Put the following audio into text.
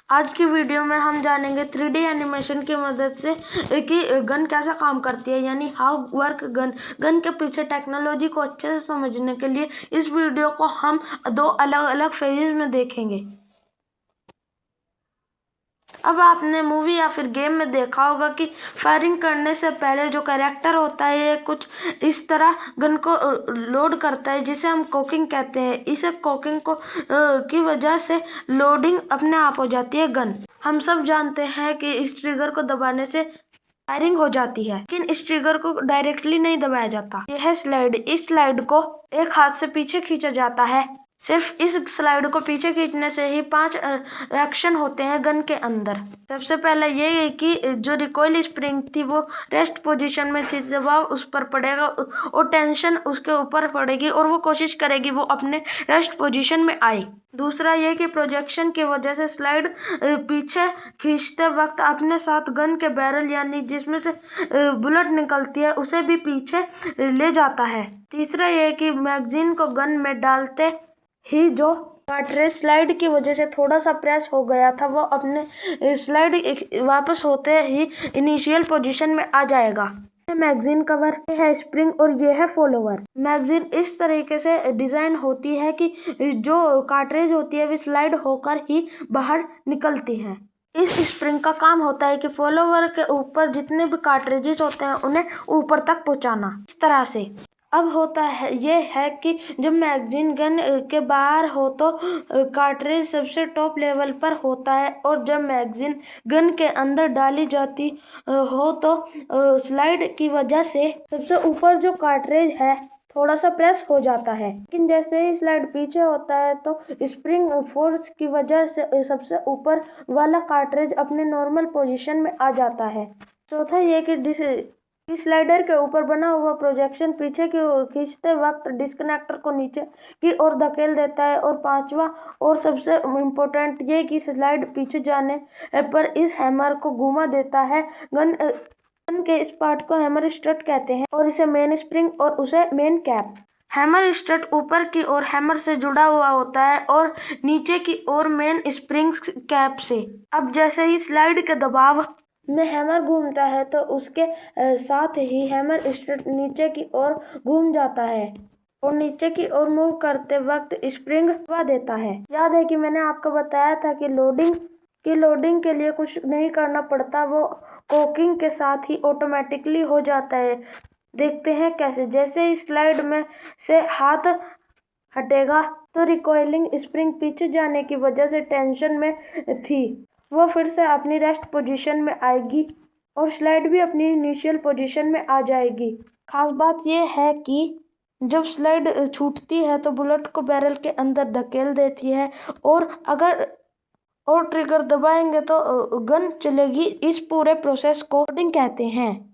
आज की वीडियो में हम जानेंगे 3D एनिमेशन की मदद से कि गन कैसा काम करती है, यानी हाउ वर्क गन के पीछे टेक्नोलॉजी को अच्छे से समझने के लिए इस वीडियो को हम दो अलग अलग फेजेस में देखेंगे। अब आपने मूवी या फिर गेम में देखा होगा कि फायरिंग करने से पहले जो कैरेक्टर होता है ये कुछ इस तरह गन को लोड करता है, जिसे हम कोकिंग कहते हैं। इसे कोकिंग को की वजह से लोडिंग अपने आप हो जाती है गन। हम सब जानते हैं कि इस ट्रिगर को दबाने से फायरिंग हो जाती है, लेकिन इस ट्रिगर को डायरेक्टली नहीं दबाया जाता। यह स्लाइड, इस स्लाइड को एक हाथ से पीछे खींचा जाता है। सिर्फ इस स्लाइड को पीछे खींचने से ही 5 एक्शन होते हैं गन के अंदर। सबसे पहले ये है कि जो रिकॉइल स्प्रिंग थी वो रेस्ट पोजीशन में थी, दबाव उस पर पड़ेगा और टेंशन उसके ऊपर पड़ेगी और वो कोशिश करेगी वो अपने रेस्ट पोजीशन में आए। दूसरा ये कि प्रोजेक्शन की वजह से स्लाइड पीछे खींचते वक्त अपने साथ गन के बैरल यानी जिसमें से बुलेट निकलती है उसे भी पीछे ले जाता है। तीसरा ये कि मैगजीन को गन में डालते ही जो कार्ट्रिज स्लाइड की वजह से थोड़ा सा प्रेस हो गया था वो अपने स्लाइड वापस होते ही इनिशियल पोजीशन में आ जाएगा। मैगजीन कवर है स्प्रिंग और ये है फॉलोवर। मैगजीन इस तरीके से डिजाइन होती है कि जो कार्ट्रिज होती है वो स्लाइड होकर ही बाहर निकलती है। इस स्प्रिंग का काम होता है कि फॉलोवर के ऊपर जितने भी कार्ट्रिजेस होते हैं उन्हें ऊपर तक पहुंचाना, इस तरह से। अब होता है ये है कि जब मैगजीन गन के बाहर हो तो कार्ट्रिज सबसे टॉप लेवल पर होता है, और जब मैगजीन गन के अंदर डाली जाती हो तो स्लाइड की वजह से सबसे ऊपर जो कार्ट्रिज है थोड़ा सा प्रेस हो जाता है, लेकिन जैसे ही स्लाइड पीछे होता है तो स्प्रिंग फोर्स की वजह से सबसे ऊपर वाला कार्ट्रिज अपने नॉर्मल पोजीशन में आ जाता है। चौथा ये कि स्लाइडर के ऊपर बना हुआ प्रोजेक्शन पीछे की ओर खींचते वक्त डिस्कनेक्टर को नीचे की ओर धकेल देता है। और पांचवा और सबसे इम्पोर्टेंट ये कि स्लाइड पीछे जाने पर इस हैमर को घुमा देता है। गन के इस पार्ट को हैमर स्ट्रट कहते हैं और इसे मेन स्प्रिंग और उसे मेन कैप। हैमर स्ट्रट ऊपर की ओर हैमर से जुड़ा हुआ होता है और नीचे की ओर मेन स्प्रिंग कैप से। अब जैसे ही स्लाइड के दबाव में हैमर घूमता है तो उसके साथ ही हैमर स्ट्रट नीचे की ओर घूम जाता है और नीचे की ओर मूव करते वक्त स्प्रिंग दबा देता है। याद है कि मैंने आपको बताया था कि लोडिंग के लिए कुछ नहीं करना पड़ता, वो कोकिंग के साथ ही ऑटोमेटिकली हो जाता है। देखते हैं कैसे। जैसे ही स्लाइड में से हाथ हटेगा तो रिकॉइलिंग स्प्रिंग पीछे जाने की वजह से टेंशन में थी वो फिर से अपनी रेस्ट पोजीशन में आएगी और स्लाइड भी अपनी इनिशियल पोजीशन में आ जाएगी। खास बात यह है कि जब स्लाइड छूटती है तो बुलेट को बैरल के अंदर धकेल देती है और अगर ट्रिगर दबाएंगे तो गन चलेगी। इस पूरे प्रोसेस को लोडिंग कहते हैं।